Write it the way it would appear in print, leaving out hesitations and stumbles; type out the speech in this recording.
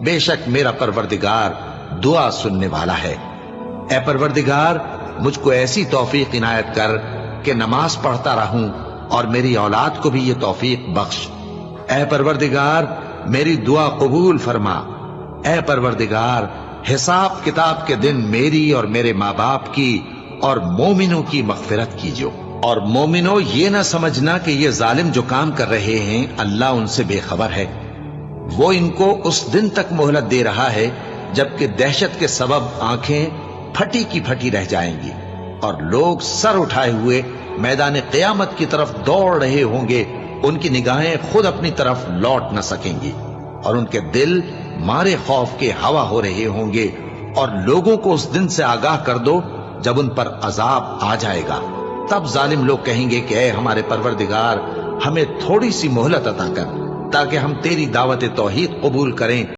बेशक मेरा परवरदिगार दुआ सुनने वाला है। ए परवरदिगार, मुझको ऐसी तौफीक इनायत कर कि नमाज पढ़ता रहूं और मेरी औलाद को भी ये तौफीक बख्श। ए परवरदिगार, मेरी दुआ कबूल फरमा। ए परवरदिगार, हिसाब किताब के दिन मेरी और मेरे माँ बाप की और मोमिनों की मगफिरत कीजिए। और मोमिनो, ये ना समझना कि ये जालिम जो काम कर रहे हैं अल्लाह उनसे बेखबर है। वो इनको उस दिन तक मोहलत दे रहा है जबकि दहशत के सबब आंखें फटी की फटी रह जाएंगी और लोग सर उठाए हुए मैदान क़यामत की तरफ दौड़ रहे होंगे। उनकी निगाहें खुद अपनी तरफ लौट न सकेंगी और उनके दिल मारे खौफ के हवा हो रहे होंगे। और लोगों को उस दिन से आगाह कर दो जब उन पर अजाब आ जाएगा। तब जालिम लोग कहेंगे कि ऐ हमारे परवरदिगार, हमें थोड़ी सी मोहलत अता कर ताकि हम तेरी दावत तौहीद कबूल करें